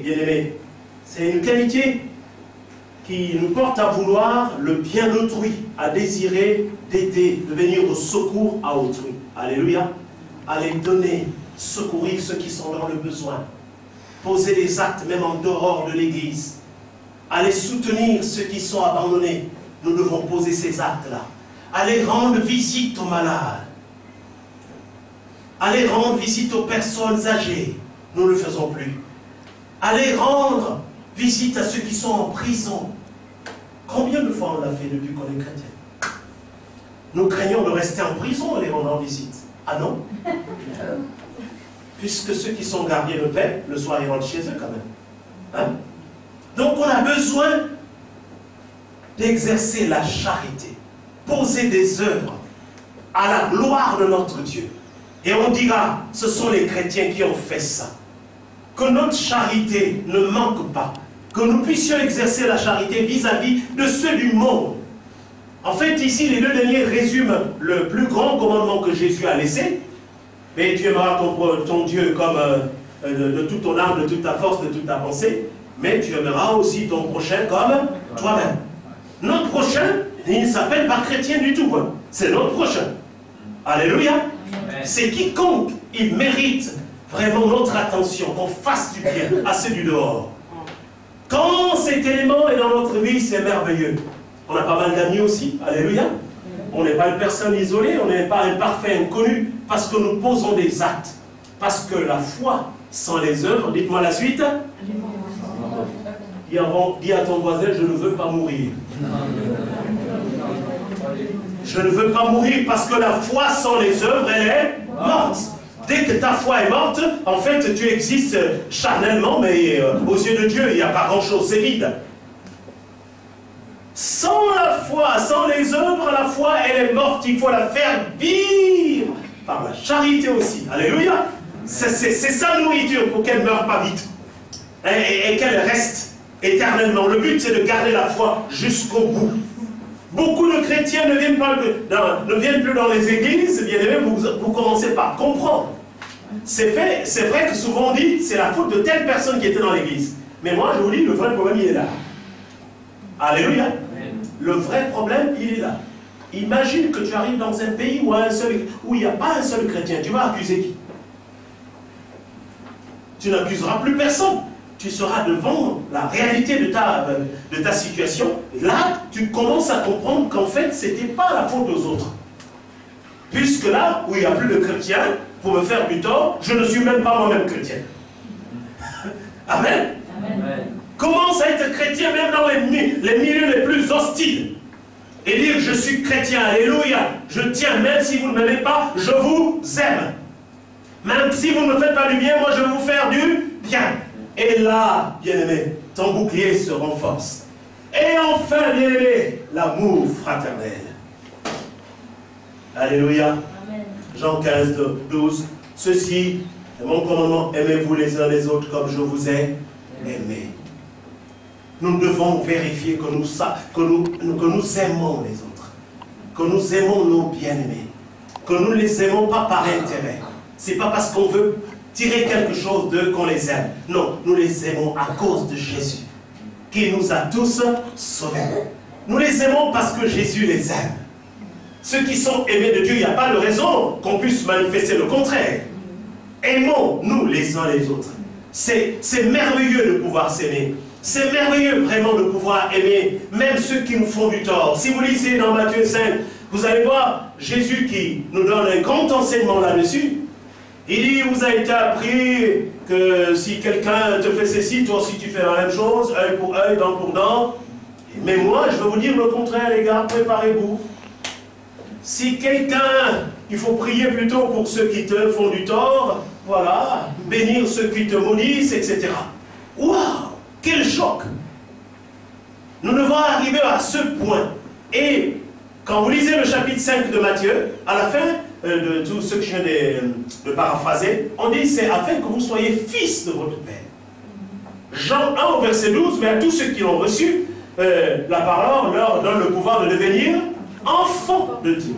bien-aimés, c'est une qualité qui nous porte à vouloir le bien d'autrui, à désirer d'aider, de venir au secours à autrui. Alléluia. Aller donner, secourir ceux qui sont dans le besoin. Poser des actes même en dehors de l'église. Aller soutenir ceux qui sont abandonnés. Nous devons poser ces actes-là. Aller rendre visite aux malades. Aller rendre visite aux personnes âgées. Nous ne le faisons plus. Aller rendre visite à ceux qui sont en prison. Combien de fois on l'a fait depuis qu'on est chrétien? Nous craignons de rester en prison en les rendant visite. Ah non? Puisque ceux qui sont gardiens de paix, le soir ils rentrent chez eux quand même. Hein? Donc on a besoin d'exercer la charité, poser des œuvres à la gloire de notre Dieu. Et on dira, ce sont les chrétiens qui ont fait ça. Que notre charité ne manque pas. Que nous puissions exercer la charité vis-à-vis de ceux du monde. En fait, ici, les deux derniers résument le plus grand commandement que Jésus a laissé. Mais tu aimeras ton Dieu comme de toute ton âme, de toute ta force, de toute ta pensée. Mais tu aimeras aussi ton prochain comme toi-même. Notre prochain, il ne s'appelle pas chrétien du tout. Hein. C'est notre prochain. Alléluia. C'est quiconque, il mérite vraiment notre attention, qu'on fasse du bien à ceux du dehors. Quand cet élément est dans notre vie, c'est merveilleux. On a pas mal d'amis aussi, alléluia. On n'est pas une personne isolée, on n'est pas un parfait inconnu, parce que nous posons des actes. Parce que la foi sans les œuvres, dites-moi la suite. Dis à ton voisin, je ne veux pas mourir. Je ne veux pas mourir parce que la foi sans les œuvres, elle est morte. Dès que ta foi est morte, en fait, tu existes charnellement, mais aux yeux de Dieu, il n'y a pas grand-chose, c'est vide. Sans la foi, sans les œuvres, la foi, elle est morte. Il faut la faire vivre par la charité aussi. Alléluia. C'est sa nourriture pour qu'elle ne meure pas vite. Et qu'elle reste éternellement. Le but, c'est de garder la foi jusqu'au bout. Beaucoup de chrétiens ne viennent plus dans les églises, bien aimé, vous commencez par comprendre. C'est vrai que souvent on dit, c'est la faute de telle personne qui était dans l'église. Mais moi, je vous dis, le vrai problème, il est là. Alléluia. Le vrai problème, il est là. Imagine que tu arrives dans un pays où il n'y a pas un seul chrétien. Tu vas accuser qui? Tu n'accuseras plus personne. Tu seras devant la réalité de ta situation. Et là, tu commences à comprendre qu'en fait, ce n'était pas la faute aux autres. Puisque là, où il n'y a plus de chrétiens, pour me faire du tort, je ne suis même pas moi-même chrétien. Amen. Amen. Commence à être chrétien même dans les milieux les plus hostiles. Et dire, je suis chrétien, alléluia. Je tiens, même si vous ne m'aimez pas, je vous aime. Même si vous ne me faites pas du bien, moi je vais vous faire du bien. Et là, bien-aimé, ton bouclier se renforce. Et enfin, bien-aimé, l'amour fraternel. Alléluia. Amen. Jean 15, 12. Ceci est mon commandement, aimez-vous les uns les autres comme je vous ai aimé. Nous devons vérifier que nous aimons les autres. Que nous aimons nos bien-aimés. Que nous ne les aimons pas par intérêt. Ce n'est pas parce qu'on veut tirer quelque chose d'eux qu'on les aime. Non, nous les aimons à cause de Jésus, qui nous a tous sauvés. Nous les aimons parce que Jésus les aime. Ceux qui sont aimés de Dieu, il n'y a pas de raison qu'on puisse manifester le contraire. Aimons-nous les uns les autres. C'est merveilleux de pouvoir s'aimer. C'est merveilleux vraiment de pouvoir aimer même ceux qui nous font du tort. Si vous lisez dans Matthieu 5, vous allez voir Jésus qui nous donne un grand enseignement là-dessus. Il dit, vous a été appris que si quelqu'un te fait ceci, toi aussi tu fais la même chose, œil pour œil, dent pour dent. Mais moi, je vais vous dire le contraire, les gars, préparez-vous. Si quelqu'un, il faut prier plutôt pour ceux qui te font du tort, voilà, bénir ceux qui te maudissent, etc. Waouh, quel choc! Nous devons arriver à ce point. Et quand vous lisez le chapitre 5 de Matthieu, à la fin de tout ce que je viens de paraphraser, on dit c'est afin que vous soyez fils de votre Père. Jean 1 au verset 12, mais à tous ceux qui l'ont reçu, la parole leur donne le pouvoir de devenir enfants de Dieu.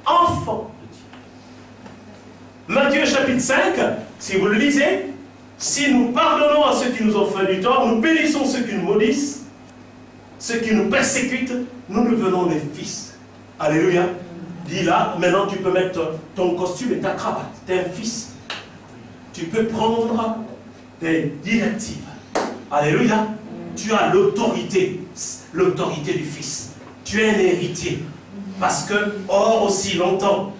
Enfants de Dieu. Matthieu chapitre 5, si vous le lisez, Si nous pardonnons à ceux qui nous ont fait du tort, nous bénissons ceux qui nous maudissent, ceux qui nous persécutent, nous devenons des fils. Alléluia. Dis là, maintenant tu peux mettre ton costume et ta cravate. Tu es un fils. Tu peux prendre des directives. Alléluia. Tu as l'autorité du fils. Tu es un héritier. Parce que, or aussi longtemps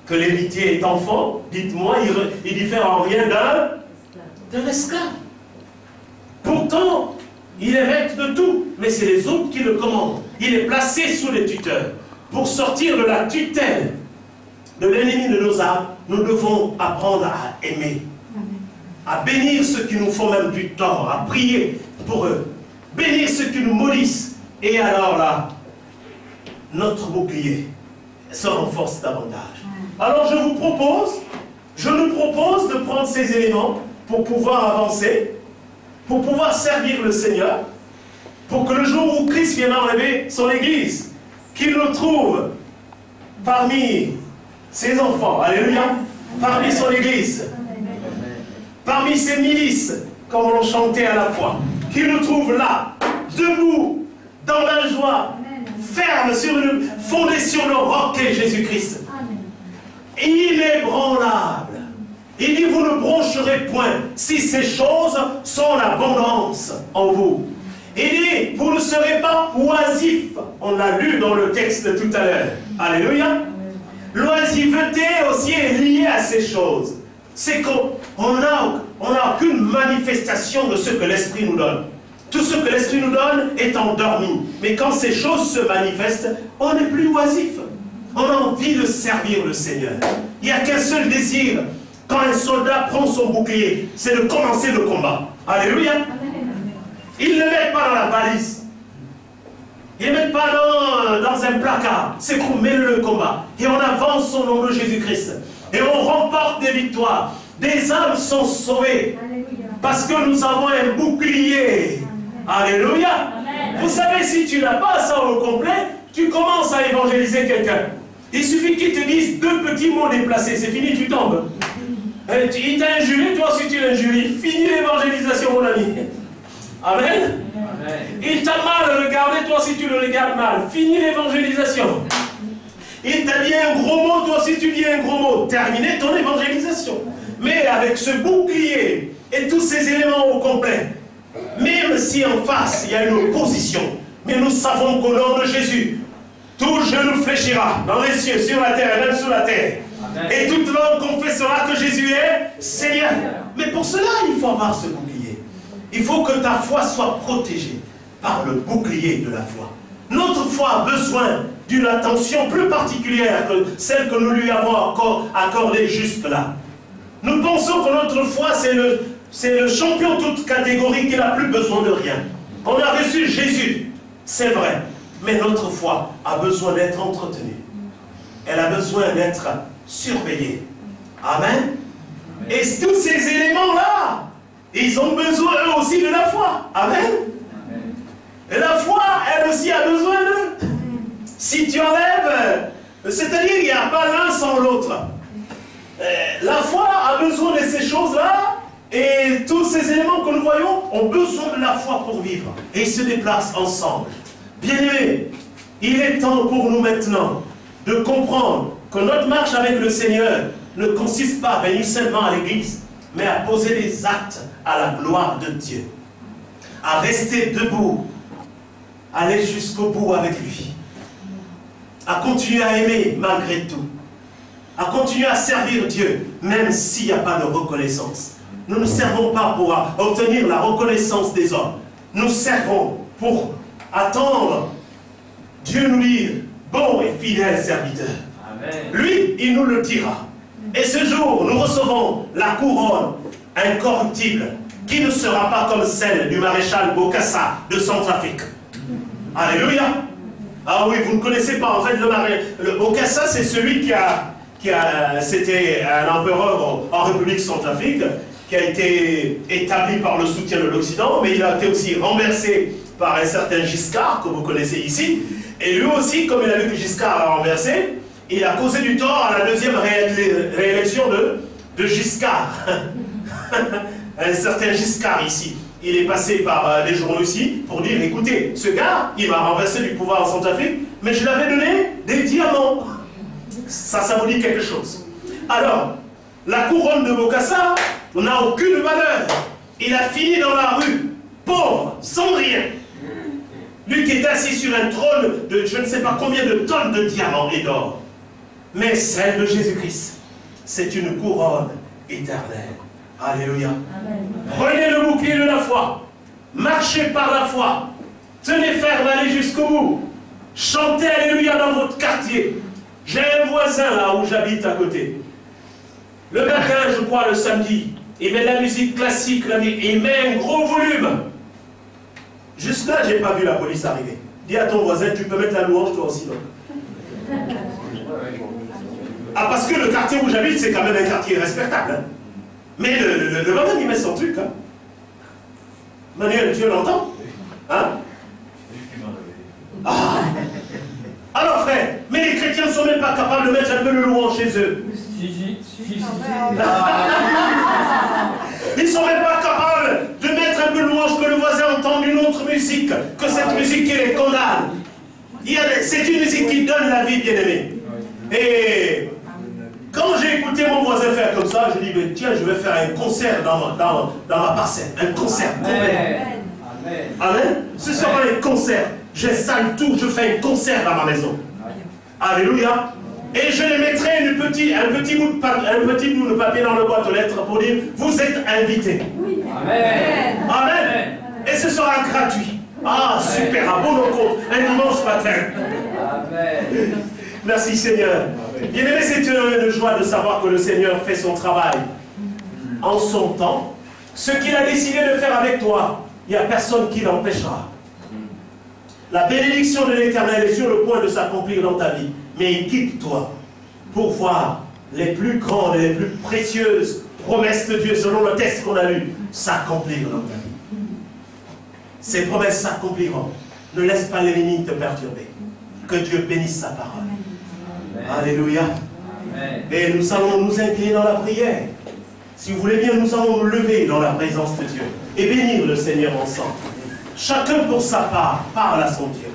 que l'héritier est enfant, dites-moi, il diffère en rien d'un esclave. Pourtant, il est maître de tout, mais c'est les autres qui le commandent. Il est placé sous les tuteurs. Pour sortir de la tutelle de l'ennemi de nos âmes, nous devons apprendre à aimer, à bénir ceux qui nous font même du tort, à prier pour eux, bénir ceux qui nous maudissent. Et alors là, notre bouclier se renforce davantage. Alors je nous propose de prendre ces éléments pour pouvoir avancer, pour pouvoir servir le Seigneur, pour que le jour où Christ viendra enlever son Église, qu'il nous trouve parmi ses enfants, alléluia, parmi son Église, parmi ses milices, comme on chantait à la fois, qu'il nous trouve là, debout, dans la joie, ferme, fondé sur le roc qu'est Jésus-Christ, inébranlable. Il dit, vous ne broncherez point si ces choses sont en abondance en vous. Il dit, vous ne serez pas oisifs. On l'a lu dans le texte de tout à l'heure. Alléluia. L'oisiveté aussi est liée à ces choses. C'est qu'on n'a aucune manifestation de ce que l'Esprit nous donne. Tout ce que l'Esprit nous donne est endormi. Mais quand ces choses se manifestent, on n'est plus oisif. On a envie de servir le Seigneur. Il n'y a qu'un seul désir. Quand un soldat prend son bouclier, c'est de commencer le combat. Alléluia. Ils ne le mettent pas dans la valise. Ils ne le mettent pas dans un placard. C'est qu'on met le combat. Et on avance au nom de Jésus-Christ. Et on remporte des victoires. Des âmes sont sauvées. Alléluia. Parce que nous avons un bouclier. Amen. Alléluia. Amen. Vous savez, si tu n'as pas ça au complet, tu commences à évangéliser quelqu'un. Il suffit qu'il te dise 2 petits mots déplacés. C'est fini, tu tombes. Il t'a injurié, toi aussi tu l'injuries. Fini l'évangélisation, mon ami. Amen. Amen. Il t'a mal regardé, toi aussi tu le regardes mal. Fini l'évangélisation. Il t'a dit un gros mot, toi aussi tu dis un gros mot. Terminé ton évangélisation. Mais avec ce bouclier et tous ces éléments au complet, même si en face il y a une opposition, mais nous savons qu'au nom de Jésus, tout genou fléchira dans les cieux, sur la terre et même sous la terre. Amen. Et toute langue confessera que Jésus est Seigneur. Mais pour cela, il faut avoir ce bouclier. Il faut que ta foi soit protégée par le bouclier de la foi. Notre foi a besoin d'une attention plus particulière que celle que nous lui avons accordée jusque-là. Nous pensons que notre foi, c'est le champion toute catégorie qui n'a plus besoin de rien. On a reçu Jésus, c'est vrai. Mais notre foi a besoin d'être entretenue. Elle a besoin d'être surveillée. Amen. Et tous ces éléments-là, ils ont besoin eux aussi de la foi. Amen. Et la foi, elle aussi a besoin d'eux. Si tu enlèves, c'est-à-dire qu'il n'y a pas l'un sans l'autre. La foi a besoin de ces choses-là, et tous ces éléments que nous voyons ont besoin de la foi pour vivre. Et ils se déplacent ensemble. Bien-aimés, il est temps pour nous maintenant de comprendre que notre marche avec le Seigneur ne consiste pas à venir seulement à l'église, mais à poser des actes à la gloire de Dieu. À rester debout, aller jusqu'au bout avec lui. À continuer à aimer malgré tout. À continuer à servir Dieu, même s'il n'y a pas de reconnaissance. Nous ne servons pas pour obtenir la reconnaissance des hommes. Nous servons pour attendre Dieu nous dire, bon et fidèle serviteur. Amen. Lui, il nous le dira. Et ce jour, nous recevons la couronne incorruptible qui ne sera pas comme celle du maréchal Bokassa de Centrafrique. Alléluia. Ah oui, vous ne connaissez pas en fait le Bokassa, c'est celui c'était un empereur en République Centrafrique qui a été établi par le soutien de l'Occident, mais il a été aussi renversé par un certain Giscard, que vous connaissez ici. Et lui aussi, comme il a vu que Giscard l'a renversé, il a causé du tort à la deuxième réélection de Giscard. un certain Giscard ici. Il est passé par les journaux ici pour dire, écoutez, ce gars, il m'a renversé du pouvoir en Centrafrique, mais je lui avais donné des diamants. Ça vous dit quelque chose. Alors, la couronne de Bokassa n'a aucune valeur. Il a fini dans la rue, pauvre, sans rien. Lui qui était assis sur un trône de je ne sais pas combien de tonnes de diamants et d'or. Mais celle de Jésus-Christ, c'est une couronne éternelle. Alléluia. Amen. Prenez le bouclier de la foi. Marchez par la foi. Tenez ferme, allez jusqu'au bout. Chantez Alléluia dans votre quartier. J'ai un voisin là où j'habite à côté. Le matin, je crois, le samedi, il met de la musique classique, il met un gros volume. Jusque là, je n'ai pas vu la police arriver. Dis à ton voisin, tu peux mettre la louange toi aussi, donc. Ah, parce que le quartier où j'habite, c'est quand même un quartier respectable. Hein. Mais le matin, il met son truc. Hein. Manuel, tu l'entends? Hein? Ah. Alors, frère, mais les chrétiens ne sont même pas capables de mettre un peu de louange chez eux. Ils ne sont même pas capables de mettre un peu de louange que le voisin entende une autre musique, que cette musique qui les condamne. C'est une musique qui donne la vie, bien-aimé. Et quand j'ai écouté mon voisin faire comme ça, je dis, mais tiens, je vais faire un concert dans ma parcelle. Un concert. Amen. Amen. Ce sera un concert. J'installe tout, je fais un concert dans ma maison. Alléluia. Et je les mettrai un petit bout de papier dans le boîte aux lettres pour dire, vous êtes invités. Amen. Amen. Et ce sera gratuit. Ah, super, à bon compte, un dimanche matin. Amen. Merci Seigneur. Bien-aimé, c'est une joie de savoir que le Seigneur fait son travail en son temps. Ce qu'il a décidé de faire avec toi, il n'y a personne qui l'empêchera. La bénédiction de l'Éternel est sur le point de s'accomplir dans ta vie. Mais équipe-toi pour voir les plus grandes et les plus précieuses promesses de Dieu, selon le texte qu'on a lu, s'accomplir dans ta vie. Ces promesses s'accompliront. Ne laisse pas l'ennemi te perturber. Que Dieu bénisse sa parole. Amen. Alléluia. Amen. Et nous allons nous incliner dans la prière. Si vous voulez bien, nous allons nous lever dans la présence de Dieu et bénir le Seigneur ensemble. Chacun pour sa part, parle à son Dieu.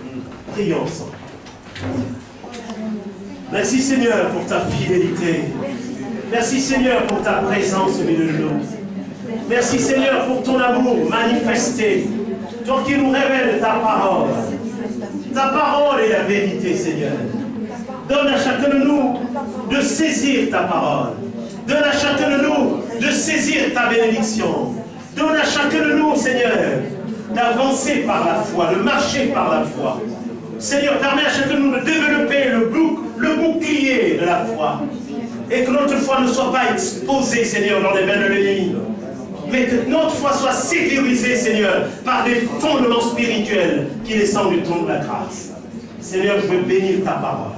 Prions ensemble. Merci Seigneur pour ta fidélité. Merci Seigneur pour ta présence au milieu de nous. Merci Seigneur pour ton amour manifesté. Toi qui nous révèles ta parole. Ta parole est la vérité Seigneur. Donne à chacun de nous de saisir ta parole. Donne à chacun de nous de saisir ta bénédiction. Donne à chacun de nous Seigneur d'avancer par la foi, de marcher par la foi. Seigneur, permets à chacun de nous de développer le bouclier de la foi. Et que notre foi ne soit pas exposée, Seigneur, dans les mains de l'ennemi. Mais que notre foi soit sécurisée, Seigneur, par des fondements spirituels qui descendent du trône de la grâce. Seigneur, je veux bénir ta parole.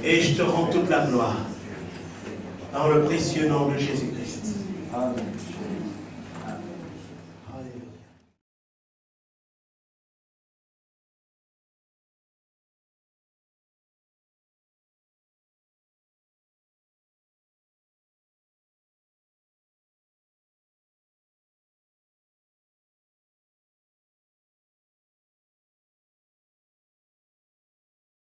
Et je te rends toute la gloire. Dans le précieux nom de Jésus-Christ. Amen.